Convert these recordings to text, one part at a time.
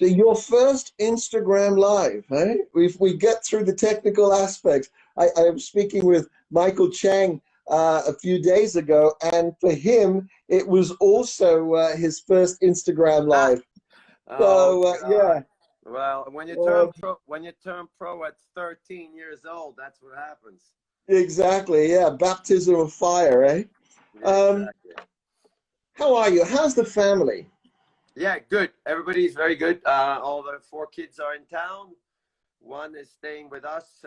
So your first Instagram live, eh? We get through the technical aspects. I was speaking with Michael Chang a few days ago, and for him, it was also his first Instagram Ah, live. oh So God. yeah, Well, uh, when you turn pro at 13 years old, that's what happens. exactly. Yeah, baptism of fire, eh? Yeah, Um, exactly. how are you? How's the family? Yeah, good. Everybody's very good. All the four kids are in town. One is staying with us.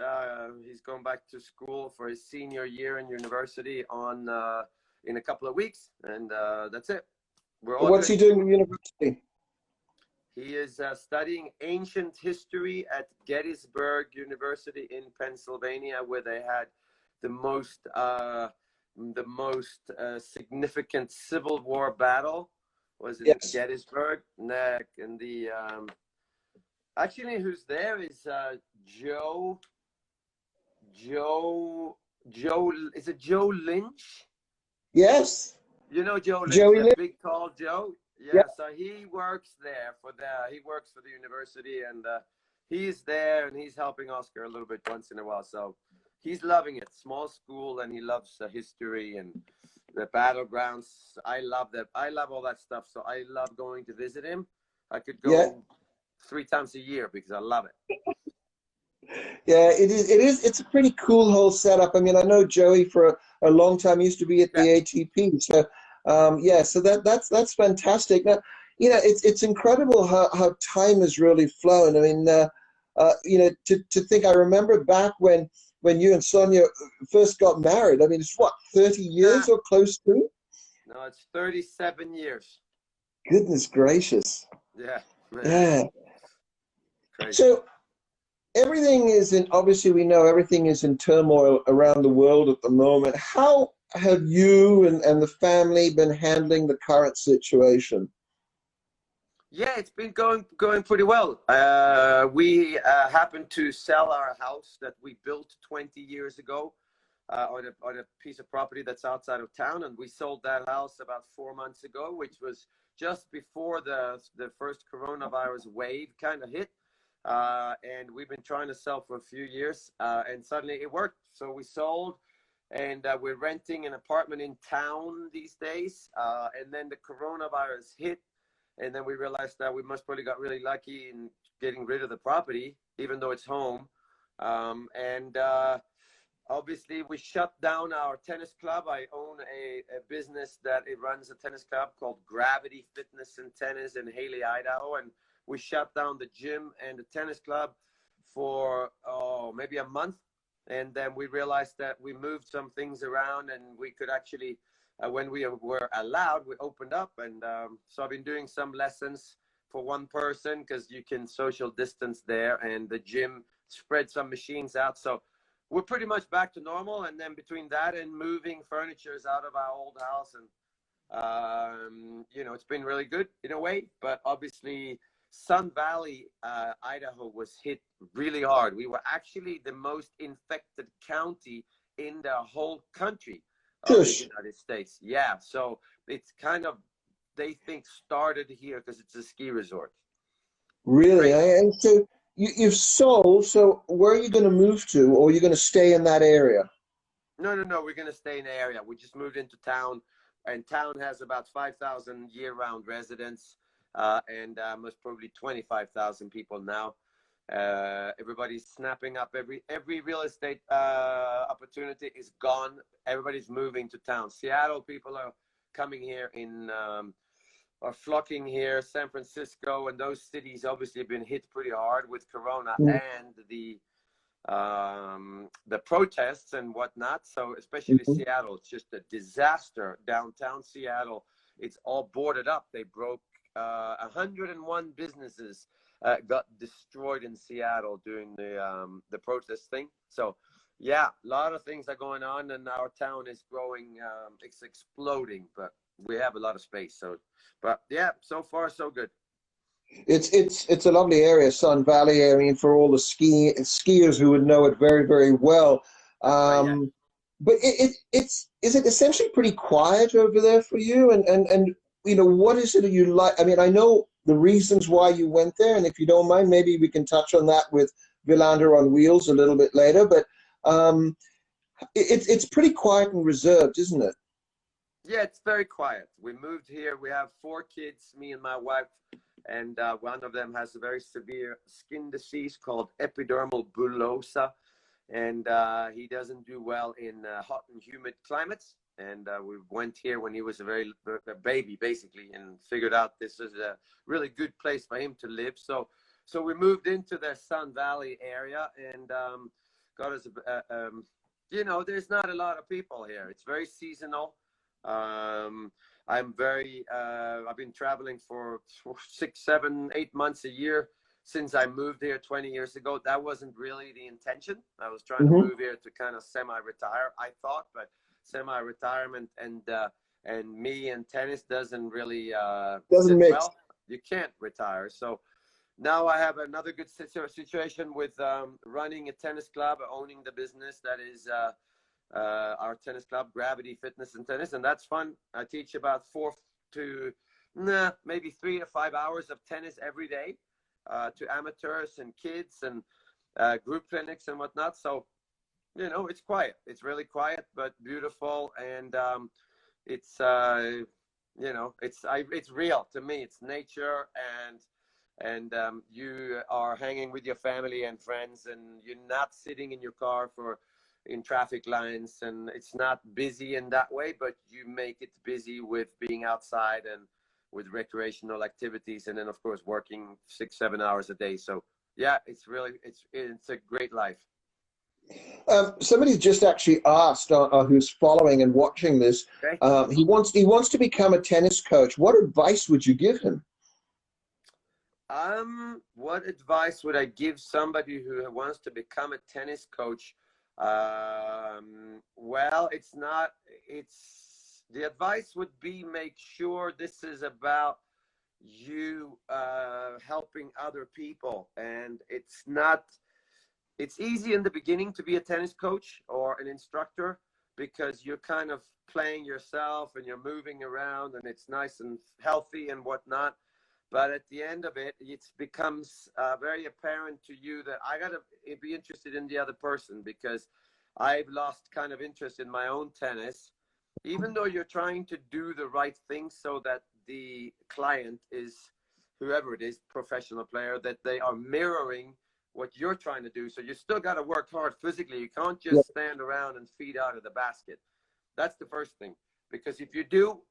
He's going back to school for his senior year in university on in a couple of weeks, and that's it. We're all What's good. he doing at university? He is studying ancient history at Gettysburg University in Pennsylvania, where they had the most significant Civil War battle was in Yes. Gettysburg. And the actually, who's there is Joe. Joe. Joe. Is it Joe Lynch? Yes. You know Joe Lynch, Joey that Lynn? big tall Joe. Yeah. Yeah, so he works there he works for the university, and he's there and he's helping Oscar a little bit once in a while. So he's loving it. Small school, and he loves the history and the battlegrounds. I love that. I love all that stuff. So I love going to visit him. I could Yeah. go 3 times a year because I love it. Yeah, it is. It is. It's a pretty cool whole setup. I mean, I know Joey for a long time. He used to be at Yeah. the ATP. So, yeah. So that's fantastic. Now, it's incredible how time has really flown. I mean, to think. I remember back when you and Sonia first got married. I mean, it's what 30 Ah, years or close to. no, it's 37 years. Goodness gracious. Yeah, man, Yeah. crazy. So. Everything is in, obviously, we know everything is in turmoil around the world at the moment. How have you and the family been handling the current situation? Yeah, it's been going pretty well. We happened to sell our house that we built 20 years ago on a piece of property that's outside of town, and we sold that house about 4 months ago, which was just before the first coronavirus wave kind of hit. And we've been trying to sell for a few years, and suddenly it worked. So we sold, and we're renting an apartment in town these days. And then the coronavirus hit, and then we realized that we must probably got really lucky in getting rid of the property, even though it's home. And obviously, we shut down our tennis club. I own a business that it runs a tennis club called Gravity Fitness and Tennis in Valley, Idaho, and we shut down the gym and the tennis club for maybe a month, and then we realized that we moved some things around, and we could actually, when we were allowed, we opened up, and so I've been doing some lessons for one person because you can social distance there, and the gym spread some machines out, so we're pretty much back to normal. And then between that and moving furnitures out of our old house, and it's been really good in a way, but obviously Sun Valley, Idaho was hit really hard. We were actually the most infected county in the whole country of the Tush, United States. Yeah, so it's kind of, they think started here because it's a ski resort. really? Crazy. And so you've sold, so where are you going to move to, or are you going to stay in that area? No, no, no. We're going to stay in the area. We just moved into town, and town has about 5,000 year-round residents, and most probably 25,000 people now. Everybody's snapping up. Every real estate opportunity is gone. Everybody's moving to town. Seattle people are coming here are flocking here. San Francisco and those cities obviously have been hit pretty hard with Corona Mm-hmm. and the protests and whatnot. So especially Seattle, it's just a disaster. Downtown Seattle, it's all boarded up. They broke 101 businesses got destroyed in Seattle during the protest thing. So yeah, a lot of things are going on, and our town is growing. It's exploding, but we have a lot of space. So, but yeah, so far so good. It's a lovely area, Sun Valley. I mean, for all the skiers who would know it very, very well. That's right. Yeah. But it's is it essentially pretty quiet over there for you? And what is it you like? I mean, I know the reasons why you went there, and if you don't mind, maybe we can touch on that with Wilander on Wheels a little bit later. But it's pretty quiet and reserved, isn't it? Yeah, it's very quiet. We moved here. We have 4 kids, me and my wife, and one of them has a very severe skin disease called epidermal bullosa, and he doesn't do well in hot and humid climates. And we went here when he was a baby, basically, and figured out this is a really good place for him to live. So we moved into the Sun Valley area, and got us you know, there's not a lot of people here. It's very seasonal. I've been traveling for 6, 7, 8 months a year since I moved here 20 years ago. That wasn't really the intention. I was trying to move here to kind of semi-retire, I thought, but semi-retirement and me and tennis doesn't really doesn't mix. Well. You can't retire. So now I have another good situation with running a tennis club, owning the business that is our tennis club, Gravity Fitness and Tennis, and that's fun. I teach about 3 to 5 hours of tennis every day to amateurs and kids and group clinics and whatnot. So, you know, it's quiet. It's really quiet, but beautiful, and it's you know, it's real to me. It's nature, and you are hanging with your family and friends, and you're not sitting in your car in traffic lines, and it's not busy in that way, but you make it busy with being outside and with recreational activities, and then of course working 6, 7 hours a day. So yeah, it's a great life. Somebody just actually asked who's following and watching this. Okay. He wants to become a tennis coach. What advice would you give him? What advice would I give somebody who wants to become a tennis coach? Well, the advice would be, make sure this is about you helping other people, and it's easy in the beginning to be a tennis coach or an instructor because you're kind of playing yourself and you're moving around and it's nice and healthy and whatnot. But at the end of it, it becomes very apparent to you that I got to be interested in the other person, because I've lost kind of interest in my own tennis, even though you're trying to do the right thing so that the client is, whoever it is, professional player, that they are mirroring what you're trying to do. So you still got to work hard physically. You can't just stand around and feed out of the basket. That's the first thing, because if you do,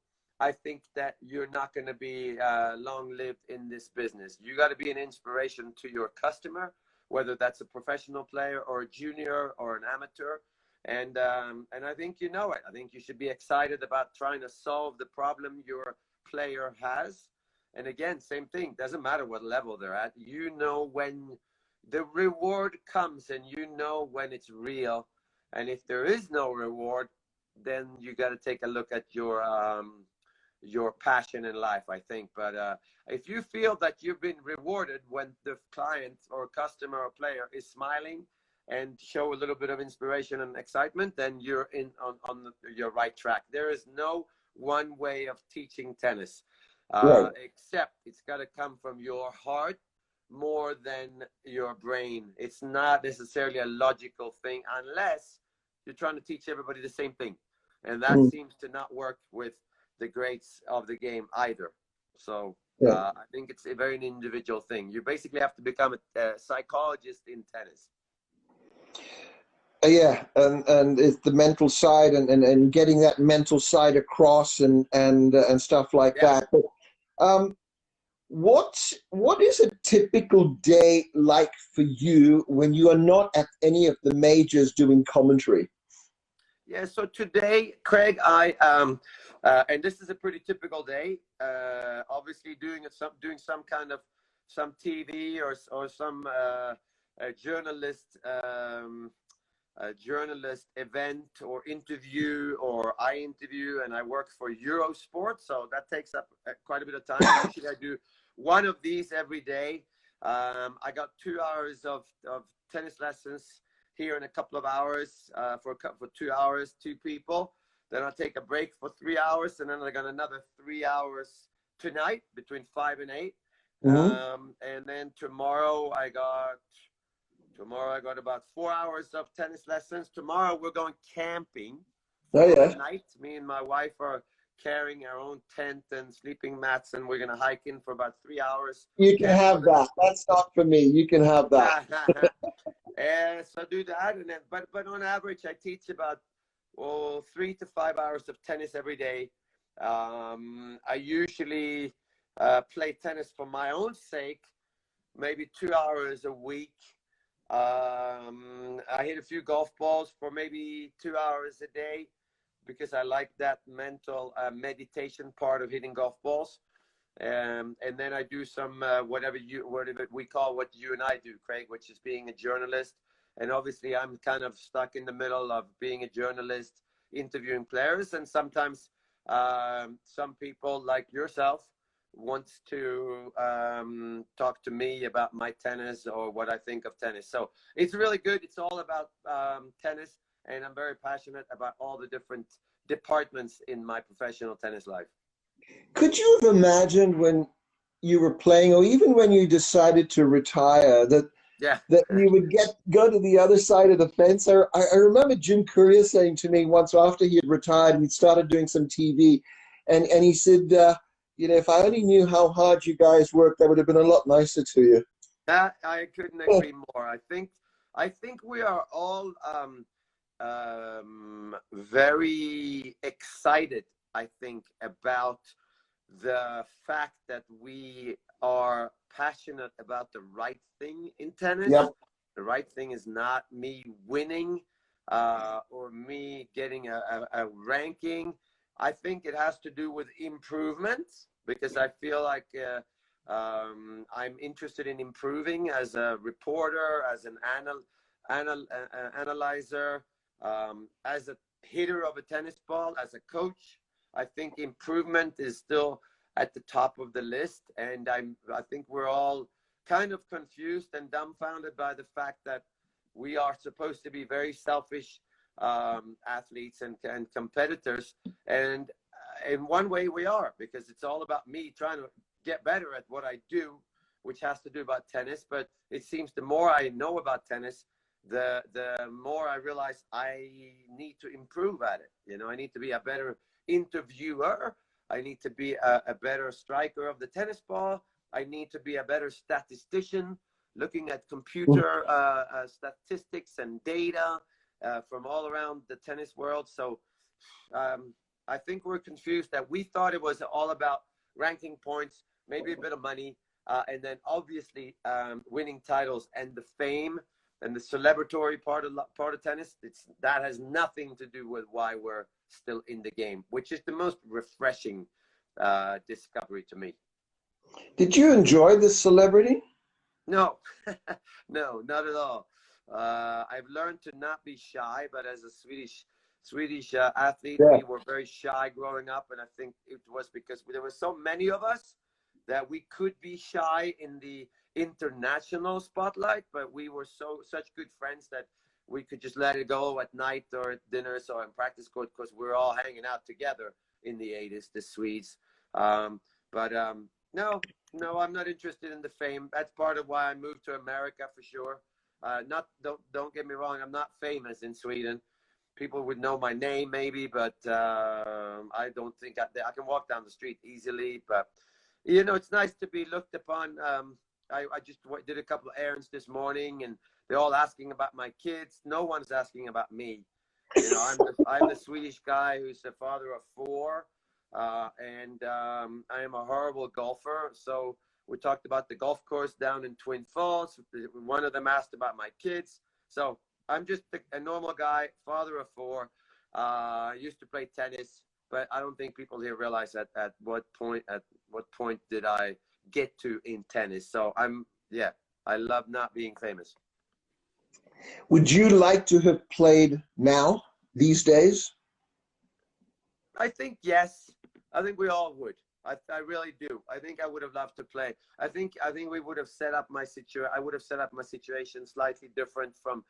I think that you're not going to be long-lived in this business. You got to be an inspiration to your customer, whether that's a professional player or a junior or an amateur. And I think you know it. I think you should be excited about trying to solve the problem your player has. And again, same thing. Doesn't matter what level they're at. You know when the reward comes, and you know when it's real. And if there is no reward, then you got to take a look at your passion in life, I think. But if you feel that you've been rewarded when the client or customer or player is smiling and show a little bit of inspiration and excitement, then you're on your right track. There is no one way of teaching tennis, except it's got to come from your heart more than your brain. It's not necessarily a logical thing unless you're trying to teach everybody the same thing. And that seems to not work with the greats of the game either. So I think it's a very individual thing. You basically have to become a psychologist in tennis. Yeah, and it's the mental side and getting that mental side across and stuff like that. But, what is a typical day like for you when you are not at any of the majors doing commentary? Yeah, so today, Craig, I and this is a pretty typical day. Obviously, doing some kind of TV or some journalist event or interview, or I interview, and I work for Eurosport, so that takes up quite a bit of time. Usually, I do one of these every day. I got 2 hours of tennis lessons here in a couple of hours for 2 hours, 2 people. Then I'll take a break for 3 hours, and then I got another 3 hours tonight between 5 and 8. Mm-hmm. And then tomorrow I got about 4 hours of tennis lessons. Tomorrow we're going camping Oh, for yeah. a night. Me and my wife are carrying our own tent and sleeping mats, and we're gonna hike in for about 3 hours. You can Camp have on that. That's not for me. You can have that. and so do that, and then but on average, I teach about 3 to 5 hours of tennis every day. I usually play tennis for my own sake, maybe 2 hours a week. I hit a few golf balls for maybe 2 hours a day because I like that mental meditation part of hitting golf balls. And then I do some whatever we call what you and I do, Craig, which is being a journalist. And obviously, I'm kind of stuck in the middle of being a journalist, interviewing players, and sometimes some people like yourself wants to talk to me about my tennis or what I think of tennis. So it's really good. It's all about tennis, and I'm very passionate about all the different departments in my professional tennis life. Could you have imagined when you were playing, or even when you decided to retire, that Yeah. you would go to the other side of the fence? I remember Jim Courier saying to me once after he had retired and he started doing some TV, and he said, if I only knew how hard you guys worked, that would have been a lot nicer to you. I couldn't agree more. I think we are all very excited, I think, about the fact that we are passionate about the right thing in tennis. Yep. The right thing is not me winning or me getting a ranking. I think it has to do with improvement because I feel like I'm interested in improving as a reporter, as an analyzer, as a hitter of a tennis ball, as a coach. I think improvement is still at the top of the list, and I think we're all kind of confused and dumbfounded by the fact that we are supposed to be very selfish athletes and competitors, and in one way we are, because it's all about me trying to get better at what I do, which has to do about tennis. But it seems the more I know about tennis, the more I realize I need to improve at it. I need to be a better interviewer. I need to be a better striker of the tennis ball. I need to be a better statistician, looking at computer statistics and data from all around the tennis world. So I think we're confused that we thought it was all about ranking points, maybe a bit of money, and then obviously winning titles and the fame and the celebratory part of tennis. That has nothing to do with why we're still in the game, which is the most refreshing discovery to me. Did you enjoy the celebrity? No, no, not at all. I've learned to not be shy, but as a Swedish athlete, Yeah. we were very shy growing up, and I think it was because there were so many of us that we could be shy in the international spotlight, but we were such good friends that we could just let it go at night or at dinners or in practice court because we were all hanging out together in the 80s, the Swedes. But no, I'm not interested in the fame. That's part of why I moved to America for sure. Don't get me wrong, I'm not famous in Sweden. People would know my name maybe, but I don't think I can walk down the street easily. But it's nice to be looked upon. I just did a couple of errands this morning, and they're all asking about my kids. No one's asking about me. I'm the Swedish guy who's the father of four, and I am a horrible golfer. So we talked about the golf course down in Twin Falls. One of them asked about my kids. So I'm just a normal guy, father of four. Used to play tennis, but I don't think people here realize at what point did I get to in tennis. So I love not being famous. Would you like to have played now, these days? I think yes. I think we all would. I really do. I think I would have loved to play. I think we would have set up my situation. I would have set up my situation slightly different from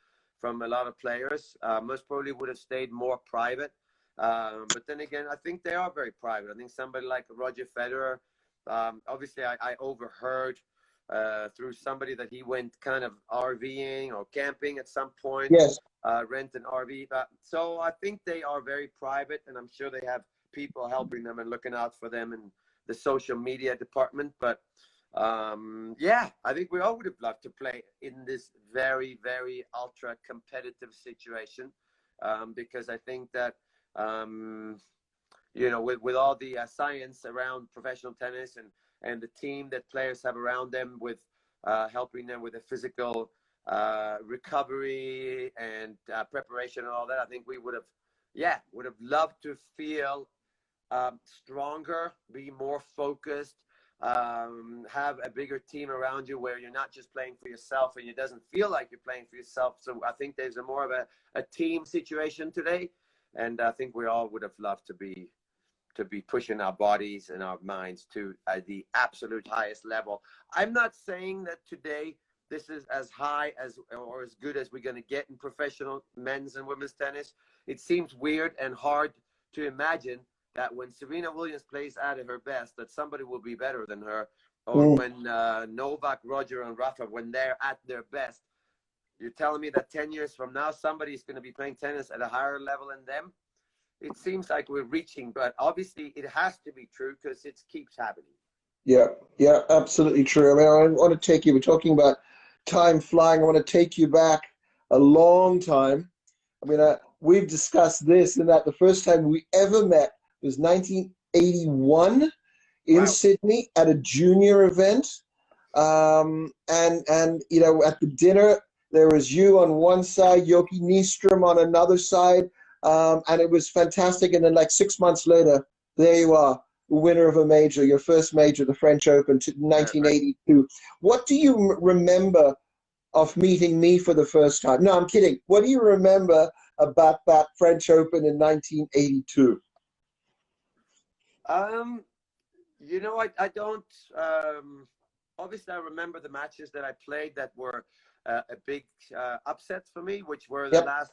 a lot of players. Most probably would have stayed more private. But then again, I think they are very private. I think somebody like Roger Federer Obviously, I overheard through somebody that he went kind of RVing or camping at some point, Yes. rent an RV. So I think they are very private, and I'm sure they have people helping them and looking out for them in the social media department. But yeah, I think we all would have loved to play in this very, very ultra competitive situation, because I think that you know, with all the science around professional tennis and the team that players have around them with helping them with the physical recovery and preparation and all that, I think we would have loved to feel stronger, be more focused, have a bigger team around you where you're not just playing for yourself and it doesn't feel like you're playing for yourself. So I think there's a more of a team situation today. And I think we all would have loved to be pushing our bodies and our minds to the absolute highest level. I'm not saying that today this is as high as or as good as we're going to get in professional men's and women's tennis. It seems weird and hard to imagine that when Serena Williams plays out of her best, that somebody will be better than her, or when Novak, Roger, and Rafa, when they're at their best. You're telling me that 10 years from now, somebody's going to be playing tennis at a higher level than them? It seems like we're reaching, but obviously it has to be true because it keeps happening. Yeah, yeah, absolutely true. I mean, I want to take you, we're talking about time flying. I want to take you back a long time. I mean, we've discussed this and that. The first time we ever met was 1981 in Wow. Sydney at a junior event. And you know, at the dinner, there was you on one side, Yoki Nystrom on another side. And it was fantastic. And then like 6 months later, there you are, winner of a major, your first major, the French Open, 1982. What do you remember of meeting me for the first time? No, I'm kidding. What do you remember about that French Open in 1982? You know, I don't. Obviously, I remember the matches that I played that were a big upset for me, which were the Yep. last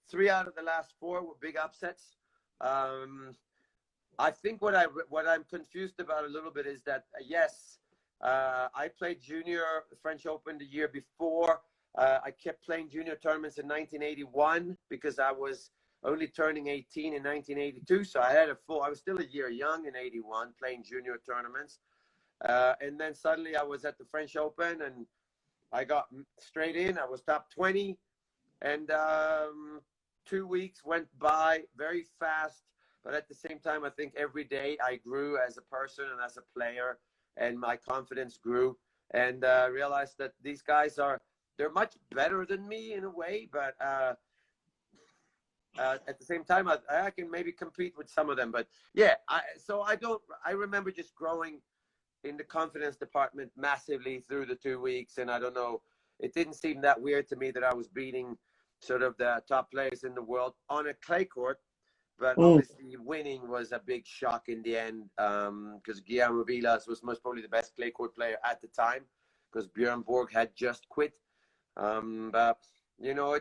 3 out of the last 4 were big upsets. I think what I'm confused about a little bit is that yes, I played junior French Open the year before. I kept playing junior tournaments in 1981 because I was only turning 18 in 1982. So I was still a year young in 81 playing junior tournaments. And then suddenly I was at the French Open and I got straight in. I was top 20 and 2 weeks went by very fast. But at the same time, I think every day I grew as a person and as a player, and my confidence grew, and realized that these guys they're much better than me in a way, but at the same time, I can maybe compete with some of them. But yeah, I remember just growing in the confidence department massively through the 2 weeks, and I don't know, it didn't seem that weird to me that I was beating sort of the top players in the world on a clay court. But obviously, winning was a big shock in the end because Guillermo Vilas was most probably the best clay court player at the time because Björn Borg had just quit. But, you know,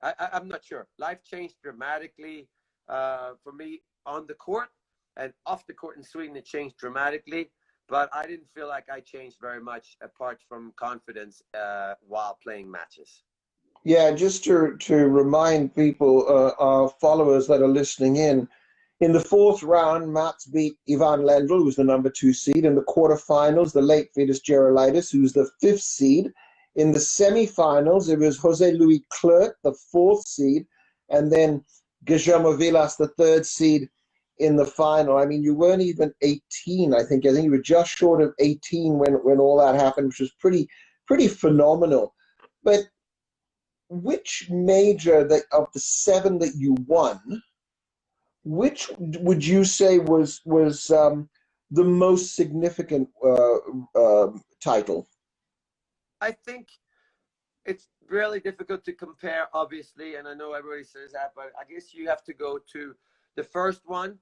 I'm not sure. Life changed dramatically for me on the court, and off the court in Sweden, it changed dramatically. But I didn't feel like I changed very much apart from confidence while playing matches. Yeah, just to remind people, our followers that are listening in the fourth round, Mats beat Ivan Lendl, who was the number 2 seed. In the quarterfinals, the late Vitas Gerulaitis, who was the 5th seed. In the semifinals, it was Jose Luis Clerc, the 4th seed, and then Guillermo Vilas, the 3rd seed in the final. I mean, you weren't even 18, I think. I think you were just short of 18 when all that happened, which was pretty phenomenal. But which major of the 7 that you won, which would you say was the most significant title? I think it's really difficult to compare, obviously, and I know everybody says that, but I guess you have to go to the first one,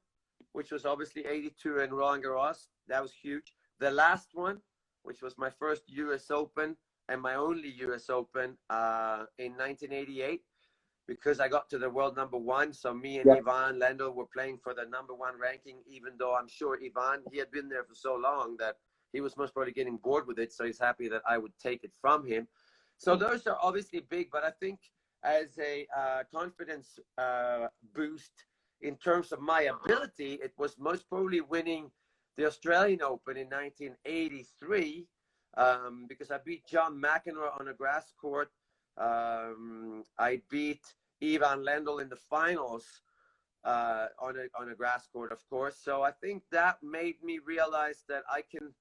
which was obviously 82 in Roland Garros. That was huge. The last one, which was my first US Open and my only US Open in 1988. because I got to the world #1. So me and Ivan Lendl were playing for the #1 ranking, even though I'm sure Ivan, he had been there for so long that he was most probably getting bored with it. So he's happy that I would take it from him. So those are obviously big, but I think as a confidence boost in terms of my ability, it was most probably winning the Australian Open in 1983, because I beat John McEnroe on a grass court. I beat Ivan Lendl in the finals on a grass court, of course. So I think that made me realize that I can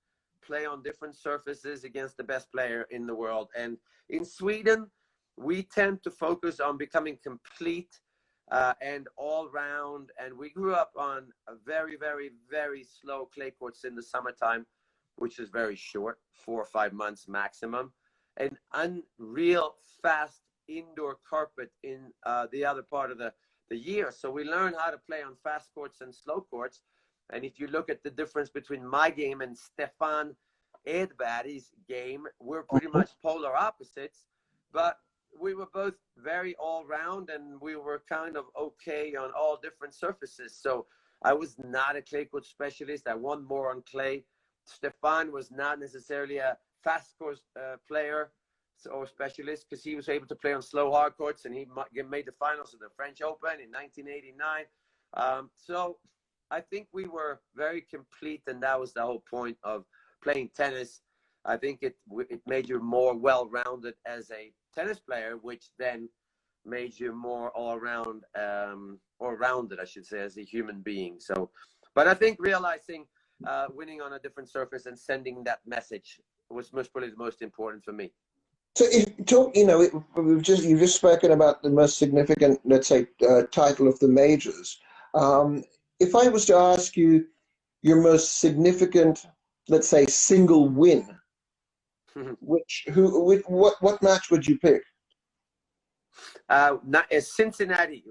play on different surfaces against the best player in the world. And in Sweden, we tend to focus on becoming complete and all round. And we grew up on a very, very, very slow clay courts in the summertime, which is very short, 4 or 5 months maximum. An unreal fast indoor carpet in the other part of the year. So we learn how to play on fast courts and slow courts. And if you look at the difference between my game and Stefan Edberg's game, we're pretty much polar opposites, but we were both very all-round, and we were kind of okay on all different surfaces. So I was not a clay court specialist. I won more on clay. Stefan was not necessarily a fast court player or specialist, because he was able to play on slow hard courts, and he made the finals of the French Open in 1989. So I think we were very complete, and that was the whole point of playing tennis. I think it made you more well-rounded as a tennis player, which then made you more all-round, or rounded, I should say, as a human being. So, but I think realizing winning on a different surface and sending that message was most probably the most important for me. So, you've just spoken about the most significant, let's say, title of the majors. If I was to ask you your most significant, let's say, single win, what match would you pick? Cincinnati,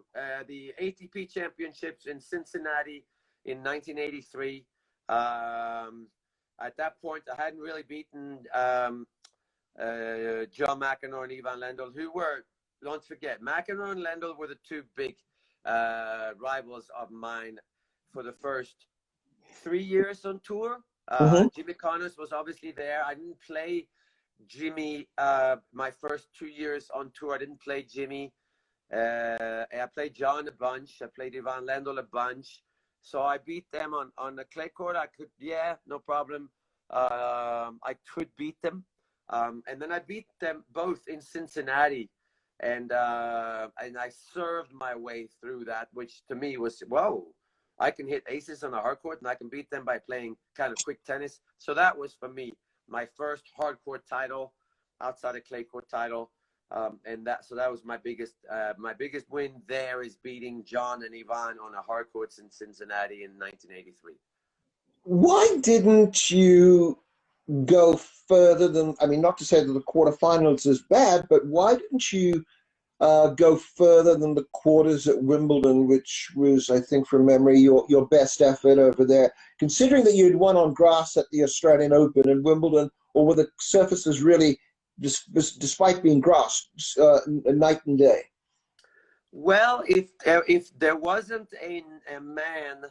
the ATP Championships in Cincinnati in 1983. At that point, I hadn't really beaten John McEnroe and Ivan Lendl, who were, don't forget, McEnroe and Lendl were the two big rivals of mine for the first 3 years on tour. Jimmy Connors was obviously there. I didn't play Jimmy my first 2 years on tour. I didn't play Jimmy. I played John a bunch. I played Ivan Lendl a bunch. So I beat them on the clay court. I could, no problem. I could beat them. And then I beat them both in Cincinnati. And I served my way through that, which to me was, whoa, I can hit aces on a hard court, and I can beat them by playing kind of quick tennis. So that was, for me, my first hard court title outside a clay court title. So that was my biggest win there, is beating John and Ivan on a hard courts in Cincinnati in 1983. Why didn't you go further than, I mean, not to say that the quarterfinals is bad, but why didn't you go further than the quarters at Wimbledon, which was, I think from memory, your best effort over there, considering that you'd won on grass at the Australian Open and Wimbledon, or were the surfaces really, despite being grass, night and day? Well, if there wasn't a man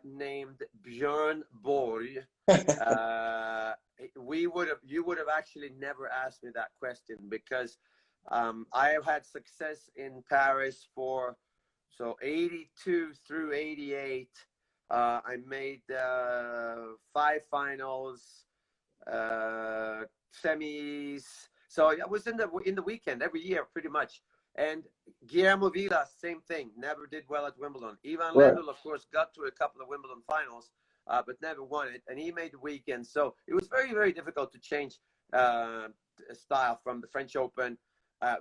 named Björn Borg, you would have actually never asked me that question, because I have had success in Paris for 82 through 88. I made 5 finals, semis. So I was in the weekend every year pretty much. And Guillermo Vilas, same thing, never did well at Wimbledon. Ivan Lendl, of course, got to a couple of Wimbledon finals, but never won it. And he made the weekend. So it was very, very difficult to change style from the French Open.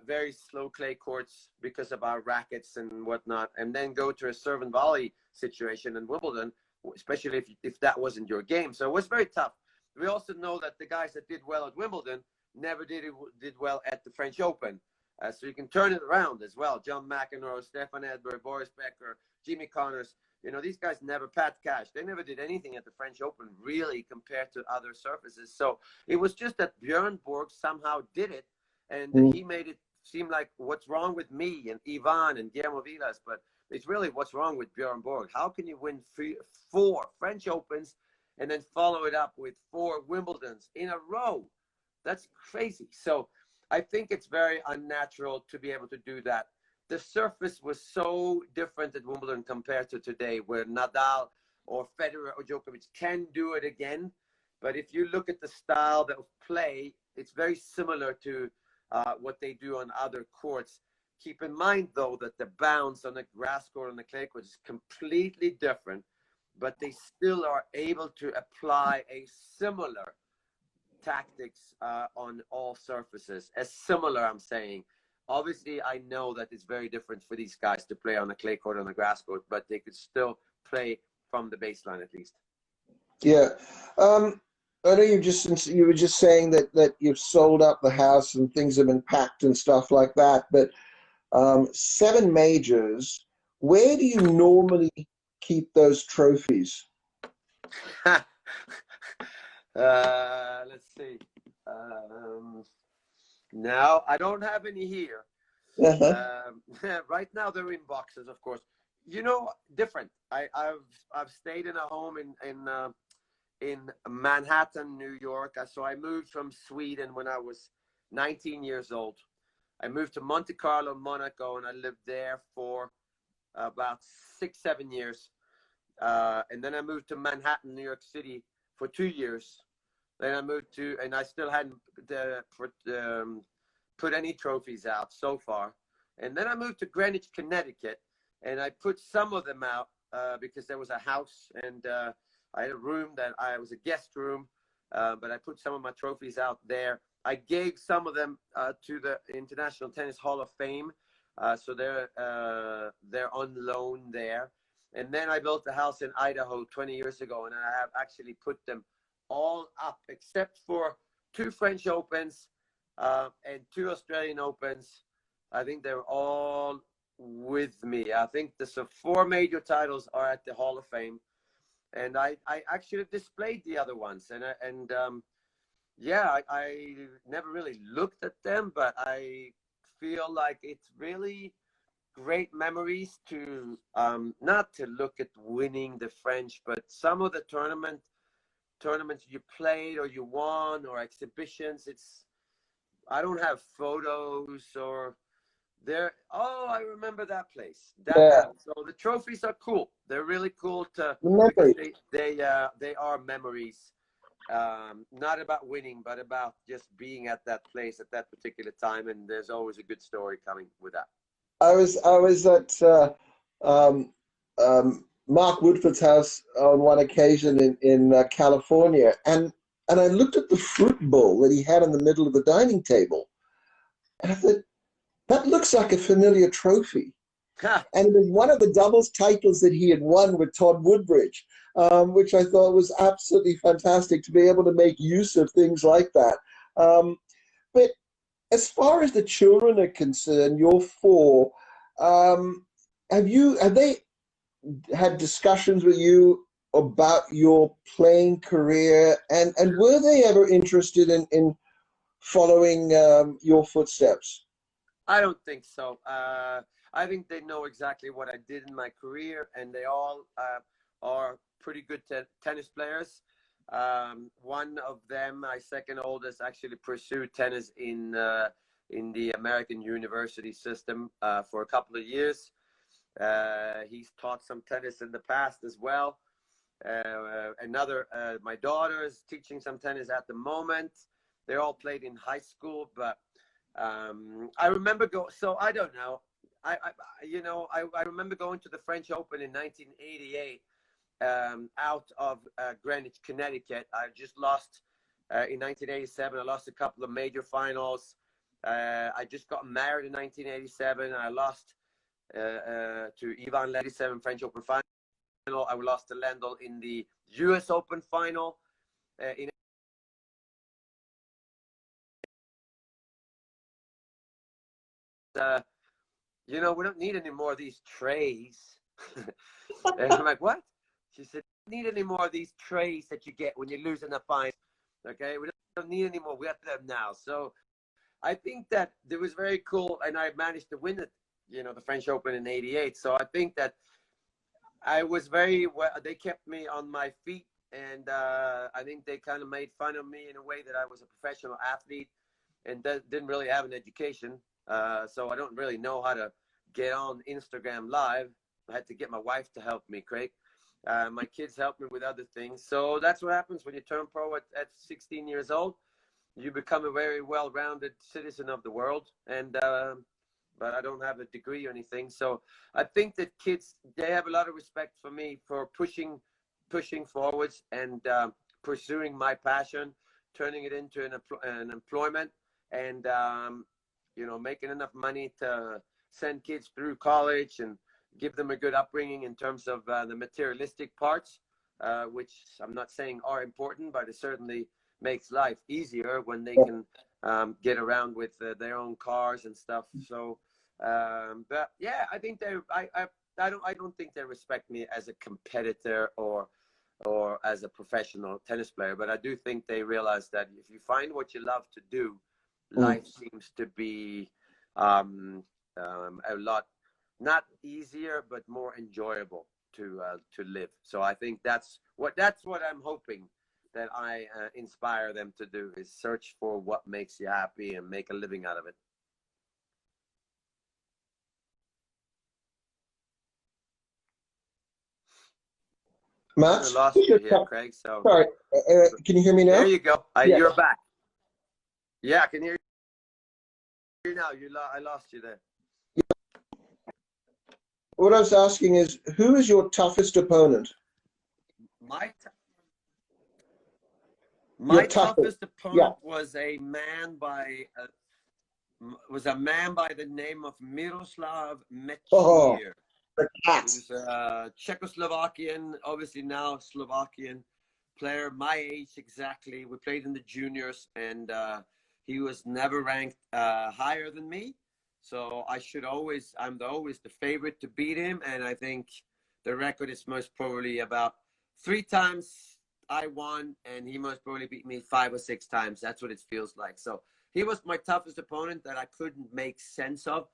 Very slow clay courts because of our rackets and whatnot, and then go to a serve and volley situation in Wimbledon, especially if that wasn't your game. So it was very tough. We also know that the guys that did well at Wimbledon never did well at the French Open. So you can turn it around as well. John McEnroe, Stefan Edberg, Boris Becker, Jimmy Connors. These guys never, Pat Cash, they never did anything at the French Open really compared to other surfaces. So it was just that Björn Borg somehow did it. And he made it seem like what's wrong with me and Ivan and Guillermo Vilas, but it's really what's wrong with Bjorn Borg. How can you win 4 French Opens and then follow it up with 4 Wimbledons in a row? That's crazy. So I think it's very unnatural to be able to do that. The surface was so different at Wimbledon compared to today, where Nadal or Federer or Djokovic can do it again. But if you look at the style of play, it's very similar to what they do on other courts. Keep in mind, though, that the bounce on the grass court and the clay court is completely different, but they still are able to apply a similar tactics on all surfaces. As similar, I'm saying. Obviously, I know that it's very different for these guys to play on the clay court and the grass court, but they could still play from the baseline at least. Yeah. I know you were just saying that you've sold up the house and things have been packed and stuff like that, but 7 majors, where do you normally keep those trophies? Let's see. No, I don't have any here. Right now they're in boxes, of course. Different. I've stayed in a home in Manhattan, New York. So I moved from Sweden when I was 19 years old. I moved to Monte Carlo, Monaco, and I lived there for about 6-7 years. And then I moved to Manhattan, New York City for 2 years. Then I moved to, and I still hadn't put any trophies out so far. And then I moved to Greenwich, Connecticut, and I put some of them out because there was a house, and I had a room that was a guest room, but I put some of my trophies out there. I gave some of them to the International Tennis Hall of Fame, so they're on loan there. And then I built a house in Idaho 20 years ago, and I have actually put them all up except for 2 French Opens and 2 Australian Opens. I think they're all with me. I think the 4 major titles are at the Hall of Fame, and I actually displayed the other ones. I never really looked at them, but I feel like it's really great memories to not to look at winning the French, but some of the tournaments you played or you won or exhibitions. I don't have photos or there. Oh, I remember that place. So the trophies are cool. They're really cool because they are memories. Not about winning, but about just being at that place at that particular time. And there's always a good story coming with that. I was at Mark Woodford's house on one occasion in California, and I looked at the fruit bowl that he had in the middle of the dining table, and I thought, that looks like a familiar trophy. And it was one of the doubles titles that he had won with Todd Woodbridge, which I thought was absolutely fantastic to be able to make use of things like that. But as far as the children are concerned, your 4, have they had discussions with you about your playing career, and were they ever interested in following your footsteps? I don't think so. I think they know exactly what I did in my career, and they all are pretty good tennis players. One of them, my second oldest, actually pursued tennis in the American university system for a couple of years. He's taught some tennis in the past as well. My daughter is teaching some tennis at the moment. They all played in high school, but I remember so I don't know. I remember going to the French Open in 1988 out of Greenwich, Connecticut. I just lost in 1987. I lost a couple of major finals. I just got married in 1987. I lost to Ivan Lendl French Open final. I lost to Lendl in the U.S. Open final. We don't need any more of these trays. And I'm like, what? She said, we don't need any more of these trays that you get when you lose in a final. Okay, we don't need any more. We have them now. So I think that it was very cool, and I managed to win it, the French Open in '88. So I think that I was very well. They kept me on my feet, and I think they kind of made fun of me in a way that I was a professional athlete and didn't really have an education. So I don't really know how to get on Instagram Live. I had to get my wife to help me, Craig. My kids helped me with other things. So that's what happens when you turn pro at 16 years old. You become a very well-rounded citizen of the world. And but I don't have a degree or anything. So I think that kids, they have a lot of respect for me for pushing forwards and pursuing my passion, turning it into an employment, and making enough money to send kids through college and give them a good upbringing in terms of the materialistic parts, which I'm not saying are important, but it certainly makes life easier when they can get around with their own cars and stuff. So, but yeah, I think I don't think they respect me as a competitor or as a professional tennis player, but I do think they realize that if you find what you love to do, life seems to be a lot, not easier, but more enjoyable to live. So I think that's what I'm hoping that I inspire them to do, is search for what makes you happy and make a living out of it. Matt, I lost you here, Craig. So sorry, can you hear me now? There you go. Yeah. You're back. Yeah, I can hear you now. I lost you there. What I was asking is, who is your toughest opponent? My toughest toughest opponent was a man by the name of Miroslav Mečír. Oh, the cat. He was a Czechoslovakian, obviously now Slovakian player, my age exactly. We played in the juniors, and he was never ranked higher than me. So I'm always the favorite to beat him. And I think the record is most probably about 3 times I won, and he most probably beat me 5 or 6 times. That's what it feels like. So he was my toughest opponent that I couldn't make sense of.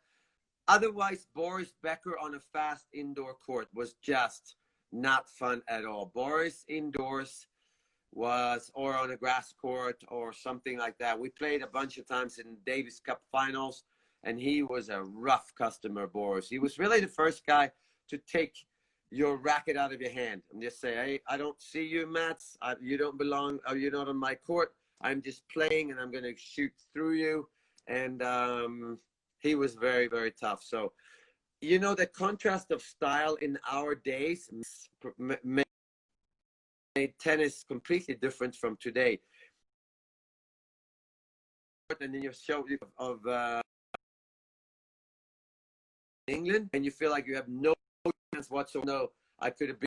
Otherwise, Boris Becker on a fast indoor court was just not fun at all. Boris indoors or on a grass court or something like that. We played a bunch of times in Davis Cup finals, and he was a rough customer, Boris. He was really the first guy to take your racket out of your hand and just say, hey, I don't see you, Mats. You don't belong. You're not on my court. I'm just playing, and I'm going to shoot through you. And he was very, very tough. So, the contrast of style in our days made tennis completely different from today. And then you show of England, and you feel like you have no chance whatsoever. No, I could have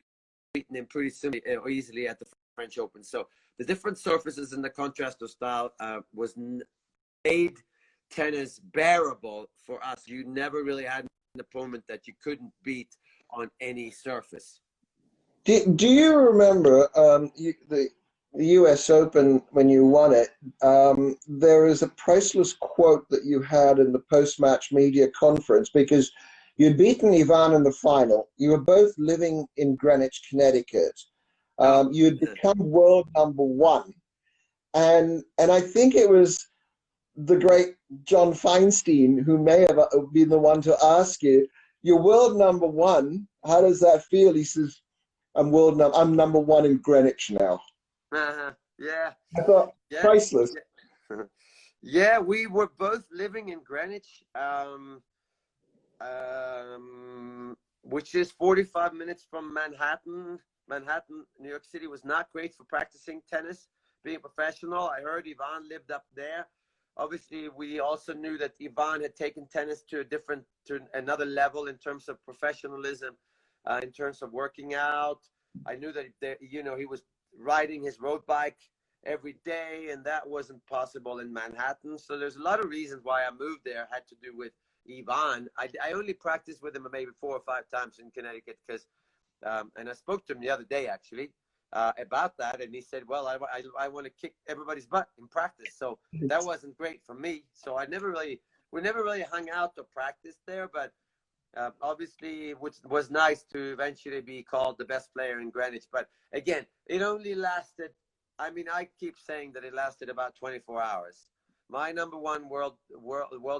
beaten him pretty simply or easily at the French Open. So the different surfaces and the contrast of style made tennis bearable for us. You never really had an opponent that you couldn't beat on any surface. Do you remember the US Open when you won it? There is a priceless quote that you had in the post-match media conference, because you'd beaten Ivan in the final. You were both living in Greenwich, Connecticut. You'd become world number 1. And I think it was the great John Feinstein who may have been the one to ask you, you're world number 1. How does that feel? He says, I'm number 1 in Greenwich now. Yeah. I thought, priceless. Yeah, we were both living in Greenwich, which is 45 minutes from Manhattan. New York City was not great for practicing tennis, being professional. I heard Ivan lived up there. Obviously, we also knew that Ivan had taken tennis to another level in terms of professionalism, in terms of working out. I knew that he was riding his road bike every day, and that wasn't possible in Manhattan. So there's a lot of reasons why I moved there. Had to do with Ivan. I only practiced with him maybe 4 or 5 times in Connecticut, because and I spoke to him the other day actually, about that, and he said, "Well, I want to kick everybody's butt in practice." So that wasn't great for me. So we never really hung out to practice there, but obviously it was nice to eventually be called the best player in Greenwich. But again, it only lasted. I mean, I keep saying that it lasted about 24 hours. My number one world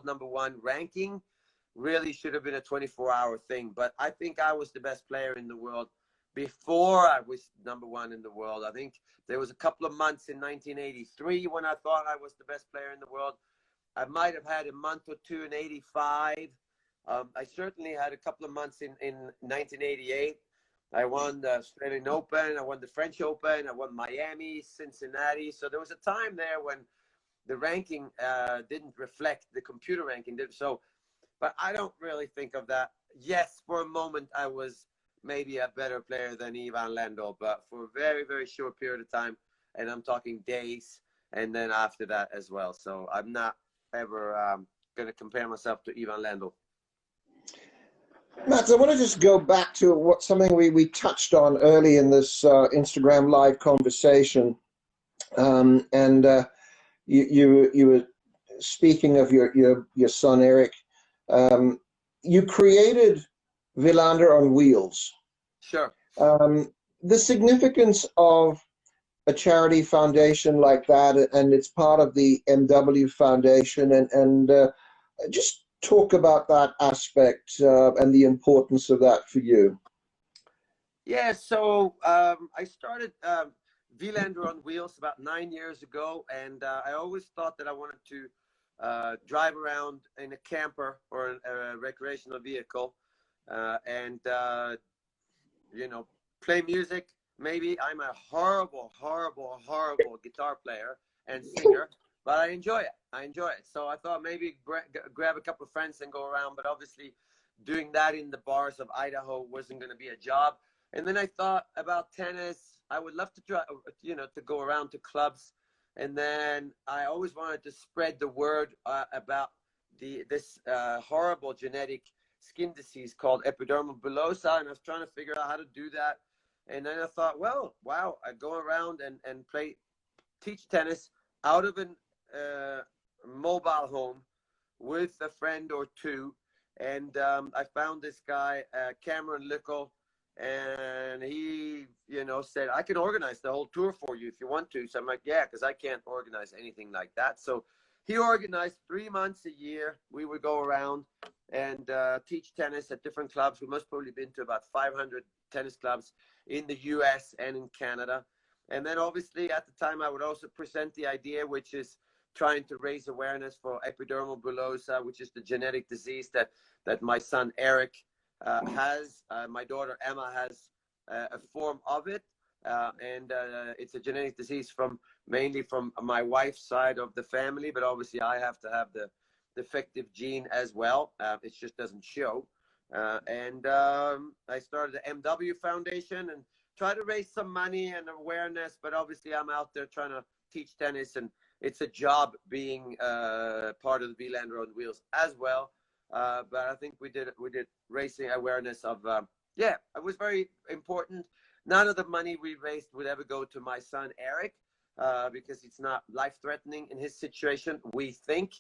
number one ranking really should have been a 24-hour thing. But I think I was the best player in the world before I was number one in the world. I think there was a couple of months in 1983 when I thought I was the best player in the world. I might have had a month or two in 85. I certainly had a couple of months in 1988. I won the Australian Open. I won the French Open. I won Miami, Cincinnati. So there was a time there when the ranking didn't reflect the computer ranking. So, but I don't really think of that. Yes, for a moment, I was maybe a better player than Ivan Lendl, but for a very, very short period of time, and I'm talking days, and then after that as well. So I'm not ever going to compare myself to Ivan Lendl. Mats, I want to just go back to something we touched on early in this Instagram live conversation, and you were speaking of your son Eric. You created Wilander on wheels. Sure. The significance of a charity foundation like that, and it's part of the MW Foundation, and just talk about that aspect and the importance of that for you. Yeah, so I started Wilander on Wheels about 9 years ago, and I always thought that I wanted to drive around in a camper or a recreational vehicle and, you know, play music. Maybe I'm a horrible guitar player and singer, but I enjoy it. I enjoy it. So I thought maybe grab a couple of friends and go around, but obviously doing that in the bars of Idaho wasn't going to be a job. And then I thought about tennis. I would love to try, you know, to go around to clubs. And then I always wanted to spread the word about this horrible genetic skin disease called epidermal bullosa. And I was trying to figure out how to do that. And then I thought, well, wow, I go around and teach tennis out of a mobile home with a friend or two. And I found this guy, Cameron Lickle, and he, you know, said, I can organize the whole tour for you if you want to. So I'm like, yeah, because I can't organize anything like that. So he organized 3 months a year. We would go around and teach tennis at different clubs. We must probably been to about 500 tennis clubs in the US and in Canada. And then obviously at the time I would also present the idea, which is trying to raise awareness for epidermal bullosa, which is the genetic disease that my son Eric has. My daughter Emma has a form of it. And it's a genetic disease mainly from my wife's side of the family, but obviously I have to have the defective gene as well. It just doesn't show. And I started the MW Foundation and try to raise some money and awareness, but obviously I'm out there trying to teach tennis, and it's a job being part of the Wilander on Wheels as well. But I think we did racing awareness of, yeah, it was very important. None of the money we raised would ever go to my son, Eric, because it's not life-threatening in his situation, we think.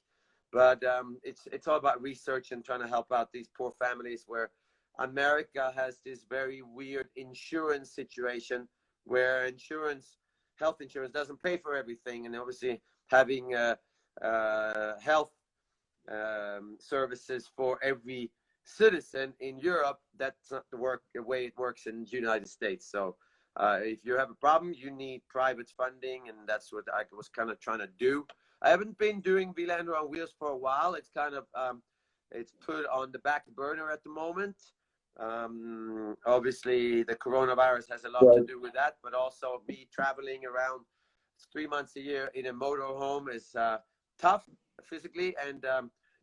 But it's all about research and trying to help out these poor families where America has this very weird insurance situation where health insurance doesn't pay for everything. And obviously having health services for every citizen in Europe, that's not the way it works in the United States. So if you have a problem, you need private funding, and that's what I was kind of trying to do. I haven't been doing Wilander on Wheels for a while. It's kind of it's put on the back burner at the moment. Obviously the coronavirus has a lot to do with that, but also me traveling around 3 months a year in a motorhome is tough physically, and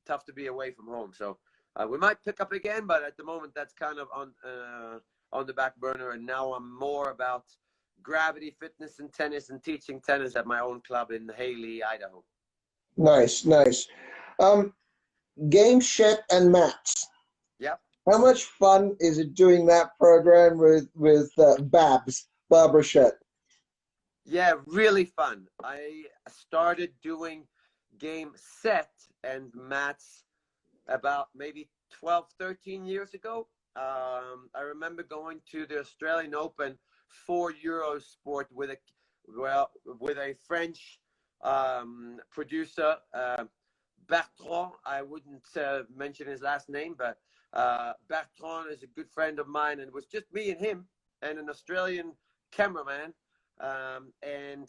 tough to be away from home. So we might pick up again, but at the moment that's kind of on the back burner. And now I'm more about gravity fitness and tennis, and teaching tennis at my own club in Valley, Idaho. Nice. Game, Shet, and Mats. Yeah. How much fun is it doing that program with Babs? Barbara Shett? Yeah, really fun. I started doing game set and mats about maybe 12, 13 years ago. I remember going to the Australian Open for Eurosport with a French producer, Bertrand. I wouldn't mention his last name, but Bertrand is a good friend of mine, and it was just me and him and an Australian cameraman, and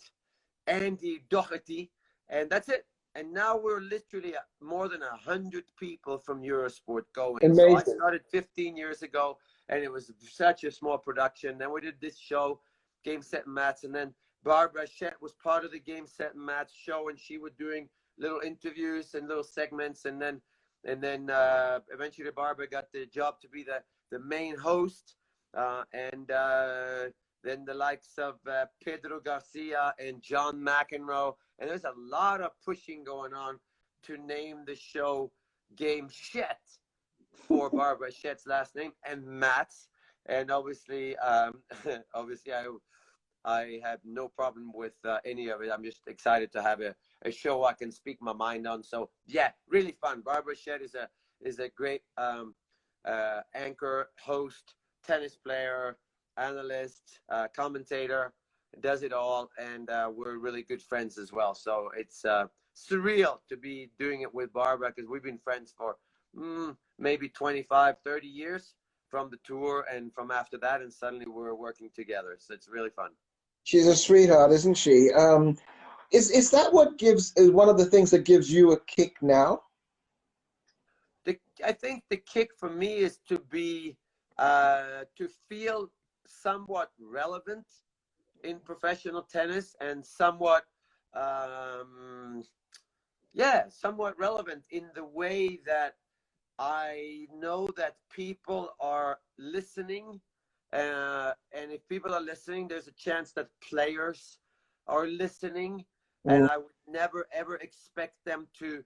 Andy Doherty, and that's it. And now we're literally more than 100 people from Eurosport going. So I Amazing. started 15 years ago, and it was such a small production. Then we did this show, Game Set and Mats, and then Barbara Shett was part of the Game Set and Mats show, and she was doing little interviews and little segments, and then eventually Barbara got the job to be the main host, and then the likes of Pedro Garcia and John McEnroe. And there's a lot of pushing going on to name the show Game Shett for Barbara Shett's last name, and Mats. And obviously, obviously I have no problem with any of it. I'm just excited to have a show I can speak my mind on. So yeah, really fun. Barbara Shett is a great anchor, host, tennis player, analyst, commentator, does it all, and we're really good friends as well. So it's surreal to be doing it with Barbara, because we've been friends for maybe 25, 30 years from the tour and from after that, and suddenly we're working together. So it's really fun. She's a sweetheart, isn't she? Is that what is one of the things that gives you a kick now? I think the kick for me is to be to feel somewhat relevant in professional tennis, and somewhat somewhat relevant in the way that I know that people are listening, and if people are listening, there's a chance that players are listening, and I would never ever expect them to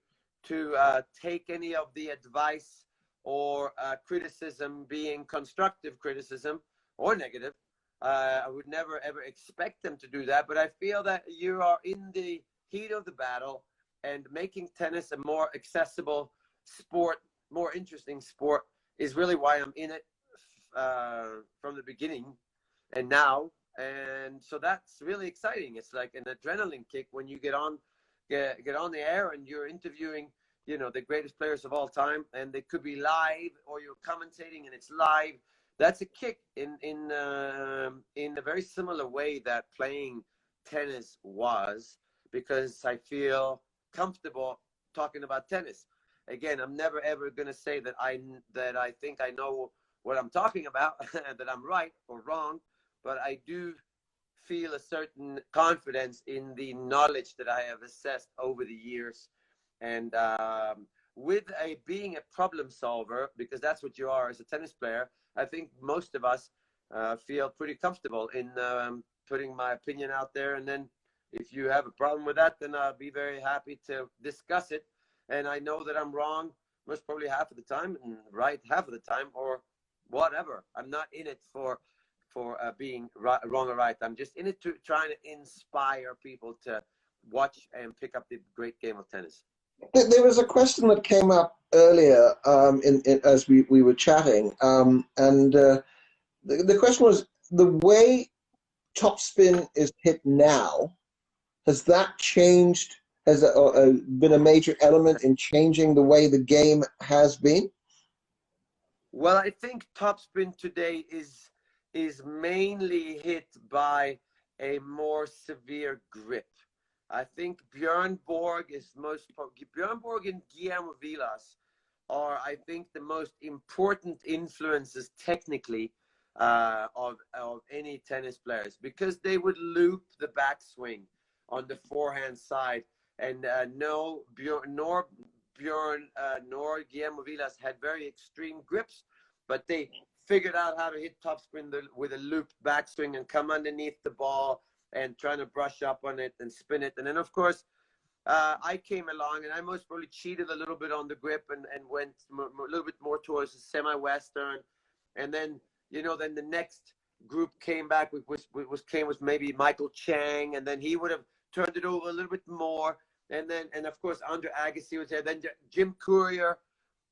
take any of the advice or criticism, being constructive criticism or negative. I would never ever expect them to do that, but I feel that you are in the heat of the battle, and making tennis a more accessible sport, more interesting sport, is really why I'm in it from the beginning and now. And so that's really exciting. It's like an adrenaline kick when you get on the air and you're interviewing, you know, the greatest players of all time, and they could be live, or you're commentating and it's live. That's a kick in a very similar way that playing tennis was, because I feel comfortable talking about tennis. Again, I'm never ever going to say that I think I know what I'm talking about, that I'm right or wrong, but I do feel a certain confidence in the knowledge that I have assessed over the years. And with being a problem solver, because that's what you are as a tennis player, I think most of us feel pretty comfortable in putting my opinion out there. And then if you have a problem with that, then I'll be very happy to discuss it. And I know that I'm wrong most probably half of the time, and right half of the time, or whatever. I'm not in it for being wrong or right. I'm just in it to trying to inspire people to watch and pick up the great game of tennis. There was a question that came up earlier as we were chatting, and the question was, the way topspin is hit now, has that changed? Has been a major element in changing the way the game has been? Well, I think topspin today is mainly hit by a more severe grip. I think Björn Borg and Guillermo Vilas are, I think, the most important influences technically of any tennis players, because they would loop the backswing on the forehand side, and nor Guillermo Vilas had very extreme grips, but they figured out how to hit topspin with a looped backswing and come underneath the ball and trying to brush up on it and spin it. And then, of course, I came along, and I most probably cheated a little bit on the grip and went a little bit more towards the semi-Western. And then, you know, then the next group came back came with maybe Michael Chang, and then he would have turned it over a little bit more. And of course, Andre Agassi was there. Then Jim Courier,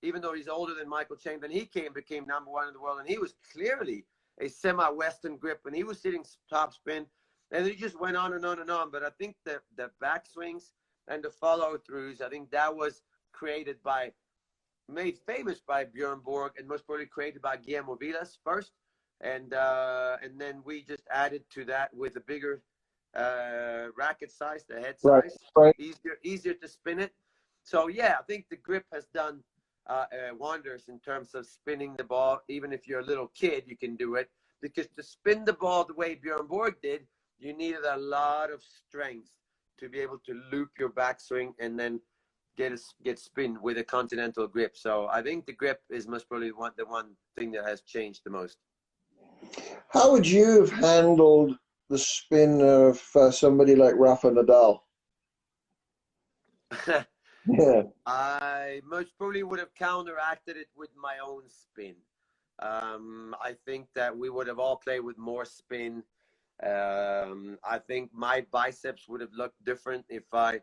even though he's older than Michael Chang, then he became #1 in the world. And he was clearly a semi-Western grip, and he was sitting topspin. And he just went on and on and on. But I think the backswings and the follow-throughs, I think that was made famous by Bjorn Borg, and most probably created by Guillermo Vilas first. And then we just added to that with a bigger racket size, the head size, right. easier to spin it. So yeah, I think the grip has done wonders in terms of spinning the ball. Even if you're a little kid, you can do it, because to spin the ball the way Bjorn Borg did, you needed a lot of strength to be able to loop your backswing and then get spin with a continental grip. So I think the grip is most probably the one thing that has changed the most. How would you have handled the spin of somebody like Rafa Nadal? Yeah. I most probably would have counteracted it with my own spin. I think that we would have all played with more spin. I think my biceps would have looked different if I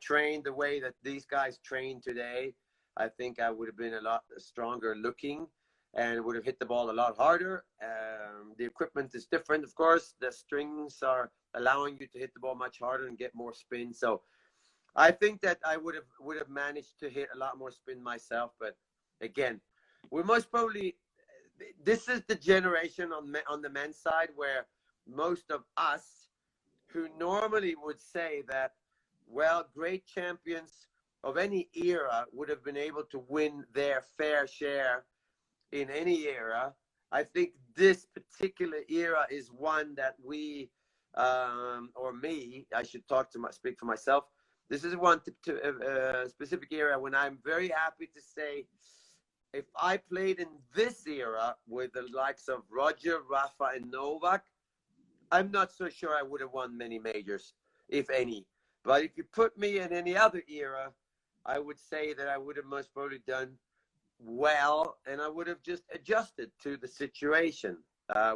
trained the way that these guys train today. I think I would have been a lot stronger looking and would have hit the ball a lot harder. The equipment is different, of course. The strings are allowing you to hit the ball much harder and get more spin. So I think that I would have managed to hit a lot more spin myself. But again, we're most probably, this is the generation on the men's side where most of us who normally would say that, well, great champions of any era would have been able to win their fair share in any era. I think this particular era is one that we, or me, I should speak for myself. This is one specific era when I'm very happy to say, if I played in this era with the likes of Roger, Rafa, and Novak, I'm not so sure I would have won many majors, if any. But if you put me in any other era, I would say that I would have most probably done well, and I would have just adjusted to the situation,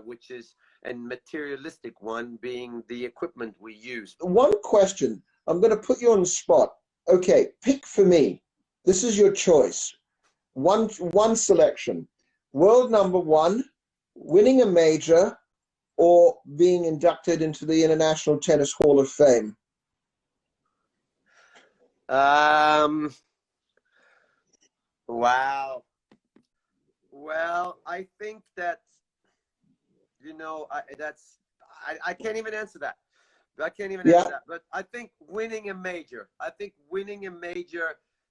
which is a materialistic one, being the equipment we use. One question. I'm going to put you on the spot. Okay, pick for me. This is your choice. One selection. World #1, winning a major, or being inducted into the International Tennis Hall of Fame? Wow. Well, I think that, I can't even answer that. I can't even answer that. But I think winning a major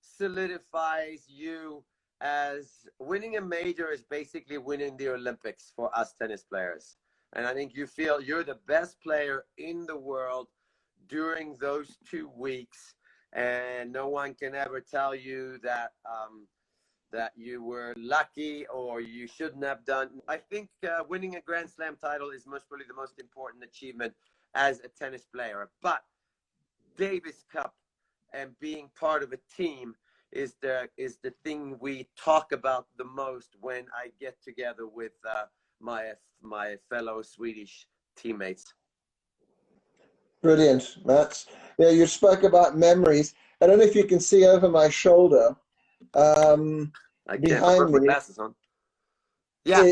solidifies you as winning a major is basically winning the Olympics for us tennis players. And I think you feel you're the best player in the world during those 2 weeks, and no one can ever tell you that that you were lucky or you shouldn't have done. I think winning a Grand Slam title is most probably the most important achievement as a tennis player. But Davis Cup and being part of a team is the thing we talk about the most when I get together with my fellow Swedish teammates. Brilliant, Mats. Yeah, you spoke about memories. I don't know if you can see over my shoulder. I can't put my glasses on. Yeah.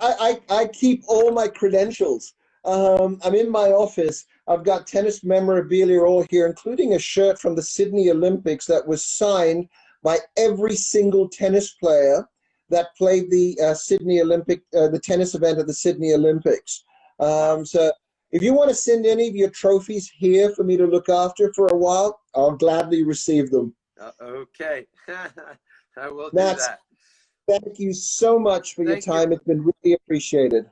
I keep all my credentials. I'm in my office. I've got tennis memorabilia all here, including a shirt from the Sydney Olympics that was signed by every single tennis player that played the Sydney Olympic, the tennis event at the Sydney Olympics. So if you want to send any of your trophies here for me to look after for a while, I'll gladly receive them. Okay. I will do Matt, that. Thank you so much for your time. It's been really appreciated.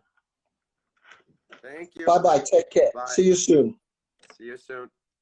Thank you. Bye-bye. Take care. Bye. See you soon. See you soon.